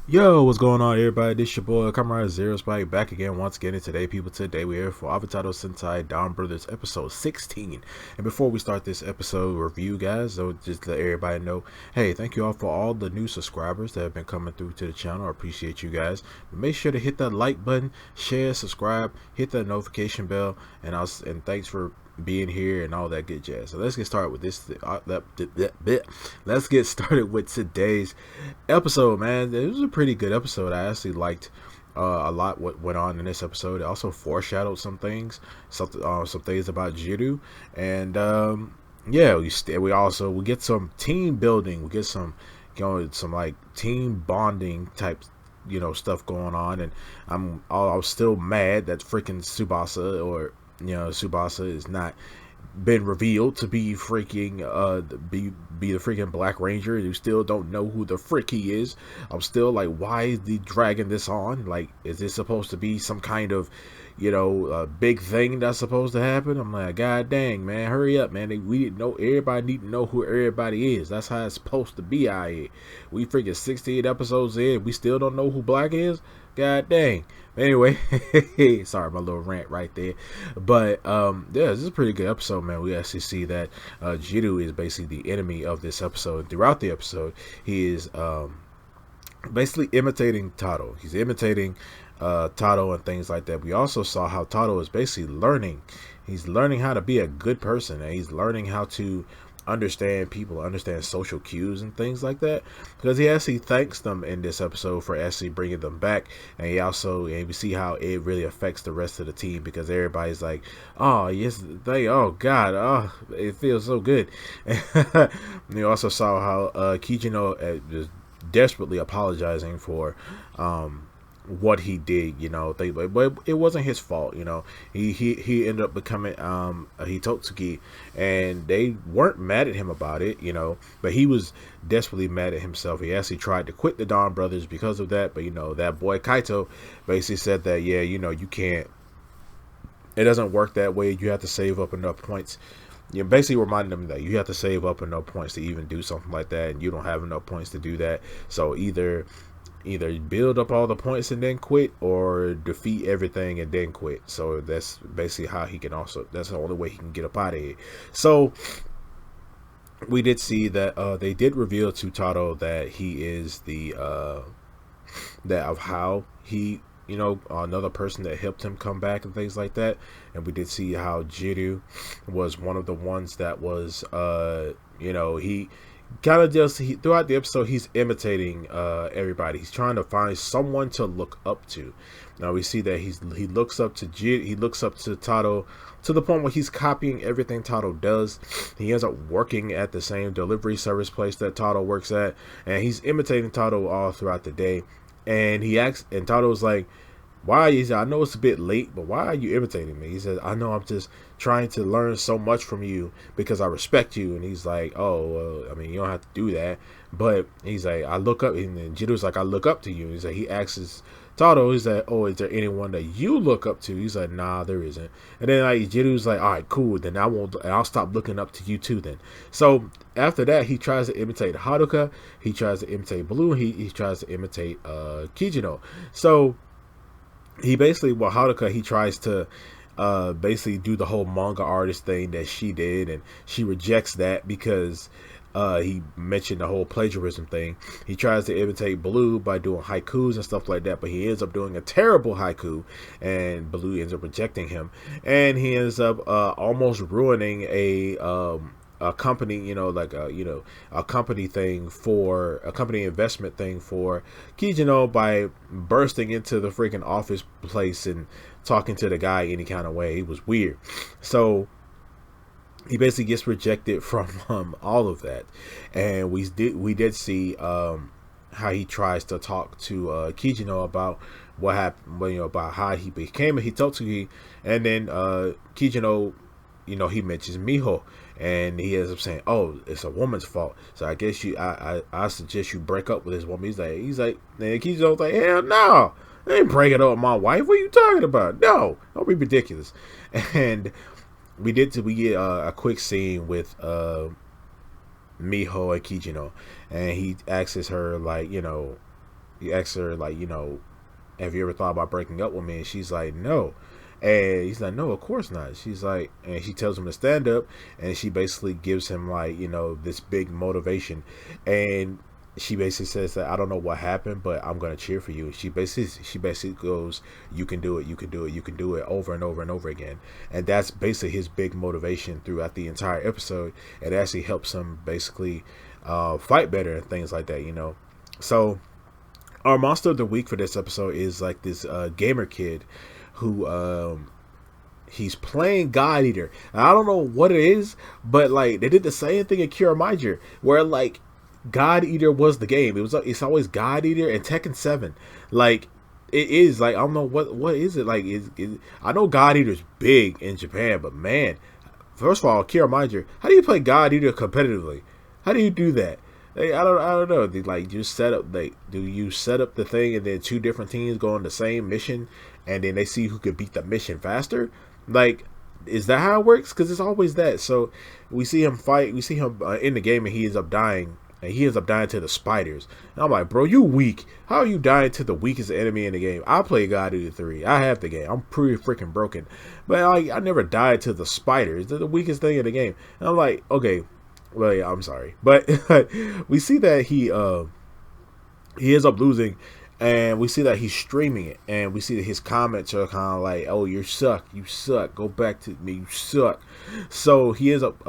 Yo, what's going on, everybody? This your boy Kamen Zero Spike back again once again. And today, people, today we're here for Avataro Sentai Donbrothers episode 16. And before we start this episode review, guys, so just let everybody know, hey, thank you all for all the new subscribers that have been coming through to the channel. I appreciate you guys. But make sure to hit that like button, share, subscribe, hit that notification bell, and thanks for being here and all that good jazz. So let's get started with this. Let's get started with today's episode, man. It was a pretty good episode. I actually liked a lot what went on in this episode. It also foreshadowed some things, some things about Jiro, and yeah, we get some team building. We get some some like team bonding type stuff going on, and I was still mad that freaking Tsubasa is not been revealed to be freaking be the freaking Black Ranger. You still don't know who the frick he is. I'm still like, why is he dragging this on? Like, is this supposed to be some kind of big thing that's supposed to happen? I'm like, god dang, man, hurry up, man. We didn't know. Everybody need to know who everybody is. That's how it's supposed to be out here. We freaking 68 episodes in, we still don't know who Black is. God dang. Anyway, sorry, my little rant right there. But yeah, this is a pretty good episode, man. We actually see that Jiro is basically the enemy of this episode. And throughout the episode, he is basically imitating Taro. He's imitating Taro and things like that. We also saw how Taro is basically learning. He's learning how to be a good person, and he's learning how to understand people, understand social cues and things like that, because he actually thanks them in this episode for actually bringing them back. And we see how it really affects the rest of the team, because everybody's like, oh yes, oh god, oh, it feels so good. You also saw how Kijino is desperately apologizing for what he did, but it wasn't his fault. He ended up becoming Hitotsuki, and they weren't mad at him about it, but he was desperately mad at himself. He actually tried to quit the Don Brothers because of that, but that boy Kaito basically said that, yeah, you can't, it doesn't work that way. You have to save up enough points. You basically reminded them that you have to save up enough points to even do something like that, and you don't have enough points to do that. So either build up all the points and then quit, or defeat everything and then quit. So that's basically how he can also, that's the only way he can get up out of here. So we did see that they did reveal to Taro that he is the that of how he another person that helped him come back and things like that. And we did see how Jiro was one of the ones that was he kind of throughout the episode, he's imitating everybody. He's trying to find someone to look up to. Now we see that he looks up to he looks up to Taro to the point where he's copying everything Taro does. He ends up working at the same delivery service place that Taro works at, and he's imitating Taro all throughout the day. And he asks, and Taro's like, why? He said, I know it's a bit late, but why are you imitating me? He said, I know, I'm just trying to learn so much from you because I respect you. And he's like, oh, well, I mean, you don't have to do that. But he's like, I look up, and then Jiro's like, I look up to you. He's like, he asks Taro, he's like, oh, is there anyone that you look up to? He's like, nah, there isn't. And then like Jiro's like, all right, cool, then I'll stop looking up to you too then. So after that, he tries to imitate Haruka, he tries to imitate Blue, he tries to imitate Kijino. So he basically, Haruka, he tries to basically do the whole manga artist thing that she did, and she rejects that because he mentioned the whole plagiarism thing. He tries to imitate Blue by doing haikus and stuff like that, but he ends up doing a terrible haiku, and Blue ends up rejecting him, and he ends up almost ruining a company, a company thing for a company investment thing for Kijino by bursting into the freaking office place and talking to the guy any kind of way. It was weird. So he basically gets rejected from all of that, and we did see how he tries to talk to Kijino about what happened, about how he became a Hitotsuki, and then Kijino, he mentions Miho, and he ends up saying, oh, it's a woman's fault, so I guess I suggest you break up with this woman. He's like, and Kijino's like, hell no, I ain't breaking up with my wife. What are you talking about? No, don't be ridiculous. And we get a quick scene with Miho and Kijino, and he asks her, like, he asks her like, have you ever thought about breaking up with me? And she's like, no. And he's like, no, of course not. She's like, and she tells him to stand up, and she basically gives him like, this big motivation. And she basically says that I don't know what happened, but I'm gonna cheer for you. She basically goes, you can do it, you can do it, you can do it, over and over and over again. And that's basically his big motivation throughout the entire episode. It actually helps him basically fight better and things like that. So our monster of the week for this episode is like this gamer kid who he's playing God Eater. And I don't know what it is, but like they did the same thing in Kiramager, where like God Eater was the game. It's always God Eater and Tekken 7. Like it is like I don't know what is it like. I know God Eater's big in Japan, but man, first of all, Kiramager, how do you play God Eater competitively? How do you do that? I don't know. Like you set up do you set up the thing and then two different teams go on the same mission and then they see who can beat the mission faster? Like, is that how it works? Because it's always that. So we see him fight. We see him in the game and he ends up dying. And he ends up dying to the spiders. And I'm like, bro, you weak. How are you dying to the weakest enemy in the game? I play God Eater 3. I have the game. I'm pretty freaking broken. But I never died to the spiders. They're the weakest thing in the game. And I'm like, okay. Well, yeah, I'm sorry, but we see that he ends up losing, and we see that he's streaming it, and we see that his comments are kind of like, "Oh, you suck, go back to me, you suck." So he ends up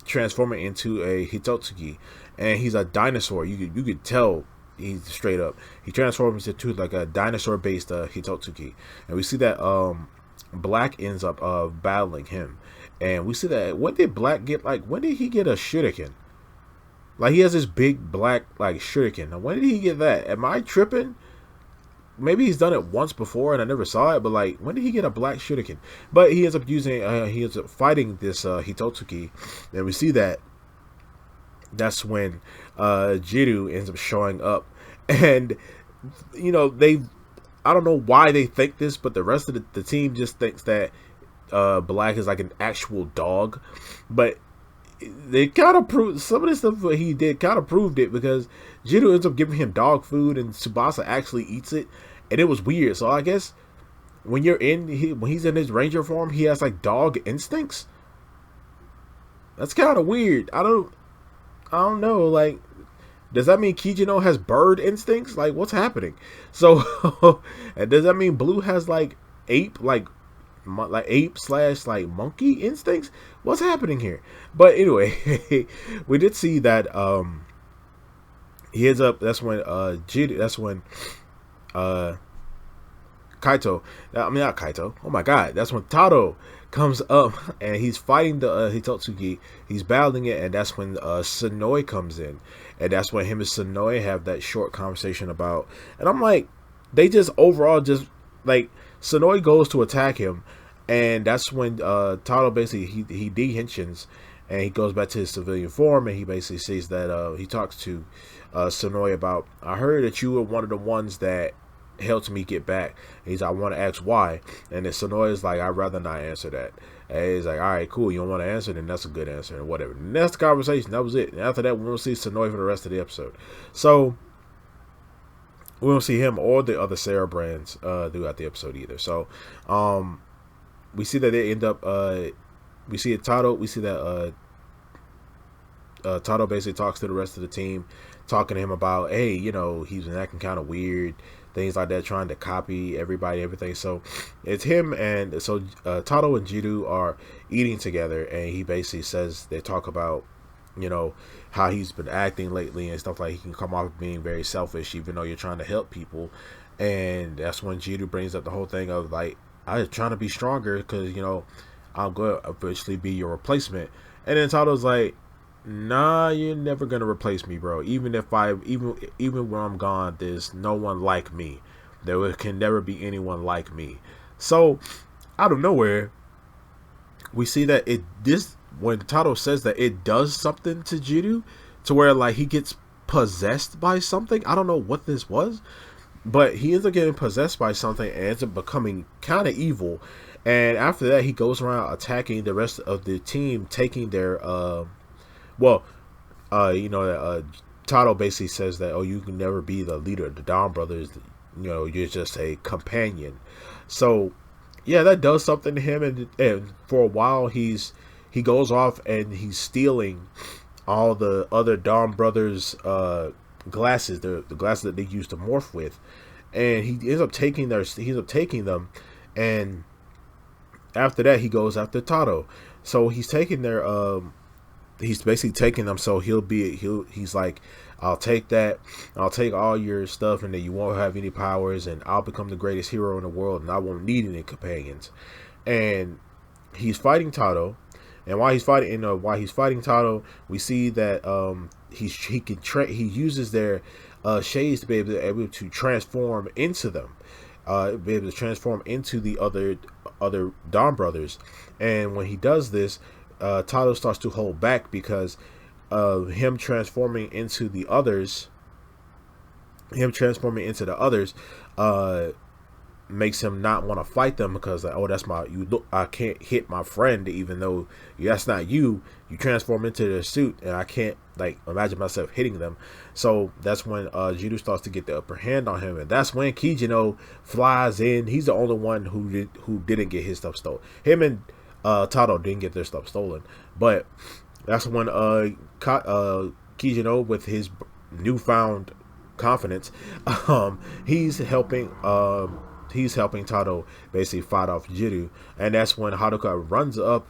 transforming into a Hitotsuki, and he's a dinosaur. You could tell he's straight up. He transforms into like a dinosaur based Hitotsuki, and we see that Black ends up battling him. And we see that when did Black get when did he get a shuriken? Like he has this big black like shuriken. Now when did he get that? Am I tripping? Maybe he's done it once before and I never saw it, but like when did he get a black shuriken? But he ends up using he ends up fighting this Hitotsuki, and we see that that's when Jiro ends up showing up. And they I don't know why they think this, but the rest of the team just thinks that Black is like an actual dog, but they kind of proved some of the stuff that he did kind of proved it, because Jiro ends up giving him dog food and Tsubasa actually eats it, and it was weird. So I guess when he's in his ranger form, he has like dog instincts. That's kind of weird. I don't know. Like, does that mean Kijino has bird instincts? Like, what's happening? So, and does that mean Blue has like ape / like monkey instincts? What's happening here? But anyway, we did see that he ends up. That's when Kaito. I mean, not Kaito. Oh my God, that's when Taro comes up and he's fighting the Hitotsuki. He's battling it, and that's when Sonoi comes in, and that's when him and Sonoi have that short conversation about. And I'm like, they just overall just like. Sonoi goes to attack him, and that's when Taro basically he de-henshins, and he goes back to his civilian form, and he basically says that he talks to Sonoi about, I heard that you were one of the ones that helped me get back. And he's like, I want to ask why, and then Sonoi is like, I'd rather not answer that. And he's like, all right, cool, you don't want to answer, then that's a good answer, and whatever. And that's the conversation. That was it. And after that, we won't see Sonoi for the rest of the episode. So we won't see him or the other Sarah brands throughout the episode either. So we see that they end up we see that Taro basically talks to the rest of the team, talking to him about, hey, he's been acting kind of weird, things like that, trying to copy everybody, everything. So it's him, and so Taro and Jiro are eating together, and he basically says, they talk about how he's been acting lately and stuff, like he can come off being very selfish even though you're trying to help people. And that's when Jiro brings up the whole thing of like, I was trying to be stronger because I'm going to eventually be your replacement. And then Taro's like, nah, you're never gonna replace me, bro. Even when I'm gone, there's no one like me. There can never be anyone like me. So out of nowhere, we see that when Taro says that, it does something to Jiro, to where like he gets possessed by something. I don't know what this was, but he ends up getting possessed by something and ends up becoming kind of evil. And after that, he goes around attacking the rest of the team, taking their Tado basically says that, oh, you can never be the leader of the Dawn Brothers. You know, you're just a companion. So yeah, that does something to him, and for a while he goes off and he's stealing all the other Dawn Brothers glasses, the glasses that they used to morph with, and he ends up taking them, and after that he goes after Tado. So he's taking their he's basically taking them, so he's like, I'll take that, I'll take all your stuff, and then you won't have any powers, and I'll become the greatest hero in the world, and I won't need any companions. And he's fighting Tado, and while he's fighting Tado, we see that he uses their shades to be able to transform into them, be able to transform into the other Dawn Brothers. And when he does this, Tado starts to hold back because him transforming into the others, makes him not want to fight them, because like, oh, I can't hit my friend, even though that's not you. You transform into their suit, and I can't like imagine myself hitting them. So that's when Jiro starts to get the upper hand on him, and that's when Kijino flies in. He's the only one who didn't get his stuff stolen. Him and Tado didn't get their stuff stolen, but that's when Kijino, with his newfound confidence, he's helping Tado basically fight off Jiro, and that's when Haruka runs up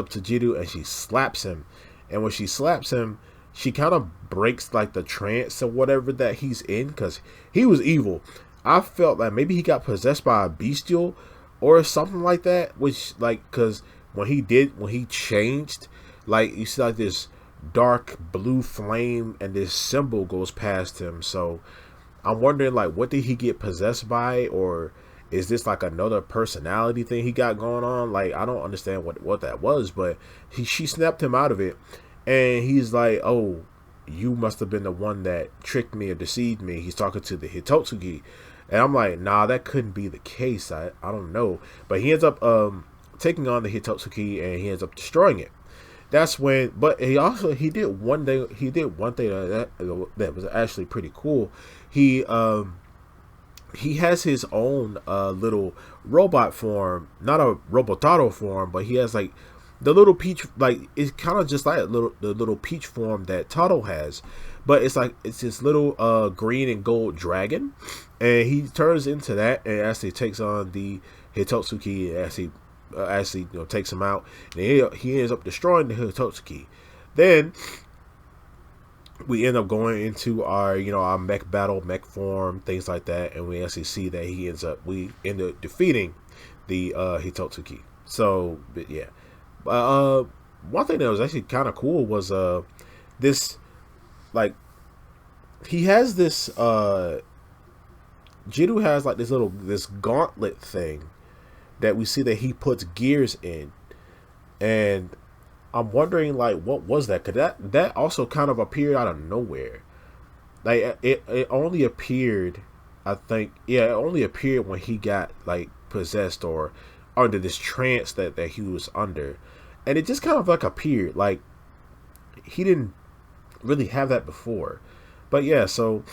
to Jiro, and she slaps him. And when she slaps him, she kind of breaks like the trance or whatever that he's in, because he was evil. I felt like maybe he got possessed by a bestial or something like that, which like, because when he changed, like you see like this dark blue flame and this symbol goes past him. So I'm wondering, like, what did he get possessed by, or is this like another personality thing he got going on? Like, I don't understand what that was, but she snapped him out of it, and he's like, oh, you must have been the one that tricked me or deceived me. He's talking to the Hitotsuki, and I'm like, nah, that couldn't be the case. I don't know, but he ends up taking on the Hitotsuki, and he ends up destroying it. That's when, but he did one thing that was actually pretty cool. He has his own little robot form, not a Robotaro form, but he has like the little peach, like it's kind of just like the little peach form that Tado has, but it's like it's this little green and gold dragon, and he turns into that and actually takes on the Hitotsuki, actually takes him out, and he ends up destroying the Hitotsuki. Then we end up going into our our mech battle, mech form, things like that, and we actually see that we end up defeating the Hitotsuki. So yeah, one thing that was actually kind of cool was this, like, he has this Jiro has like this gauntlet thing that we see that he puts gears in, and I'm wondering, like, what was that? Cause that also kind of appeared out of nowhere. Like it only appeared, I think, it only appeared when he got like possessed or under this trance that he was under, and it just kind of like appeared. Like he didn't really have that before, but yeah. So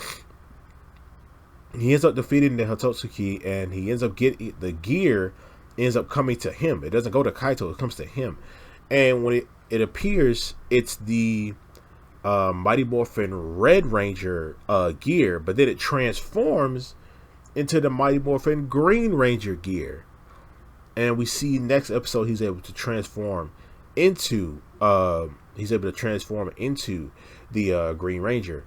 he ends up defeating the Hitotsuki, and he ends up getting the gear. Ends up coming to him. It doesn't go to Kaito, it comes to him. And when it appears, it's the Mighty Morphin Red Ranger gear, but then it transforms into the Mighty Morphin Green Ranger gear. And we see next episode he's able to transform into the Green Ranger,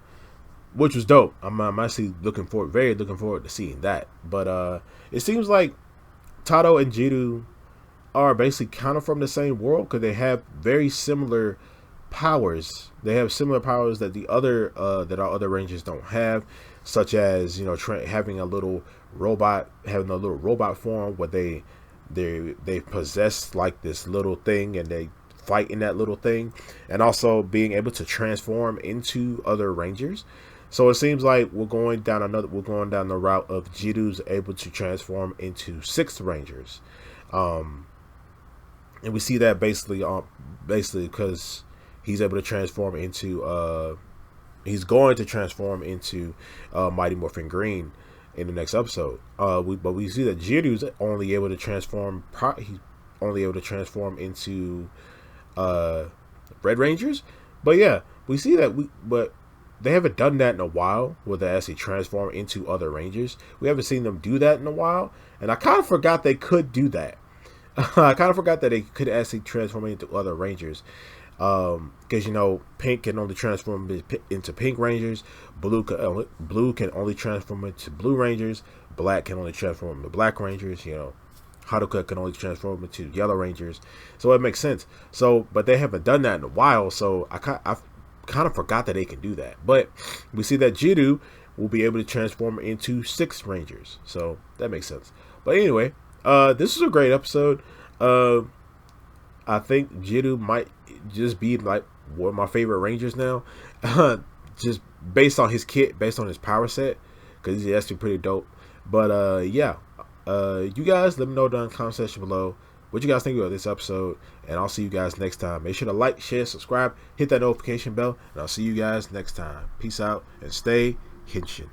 which was dope. I'm actually looking forward to seeing that. But it seems like Tado and Jiro are basically kind of from the same world, because they have very similar powers. They have similar powers that our other Rangers don't have, such as having a little robot form where they possess like this little thing, and they fight in that little thing, and also being able to transform into other Rangers. So it seems like we're going down the route of Jiro's able to transform into 6 Rangers, and we see that basically because he's able to transform into he's going to transform into Mighty Morphin Green in the next episode. But we see that Jiru's only able to transform. He's only able to transform into Red Rangers. But yeah, we see that but they haven't done that in a while, where they actually transform into other Rangers. We haven't seen them do that in a while, and I kind of forgot they could do that. I kind of forgot that they could actually transform into other Rangers. Because Pink can only transform into Pink Rangers, Blue can only transform into Blue Rangers, Black can only transform into Black Rangers. Haruka can only transform into Yellow Rangers. So it makes sense. So, but they haven't done that in a while. So I kind of forgot that they can do that. But we see that Jiro will be able to transform into 6 Rangers. So that makes sense. But anyway, this is a great episode. I think Jiro might just be like one of my favorite Rangers now. Just based on his kit, based on his power set, because he's actually pretty dope. But yeah, you guys let me know down in the comment section below what you guys think about this episode, and I'll see you guys next time. Make sure to like, share, subscribe, hit that notification bell, and I'll see you guys next time. Peace out and stay Henshin.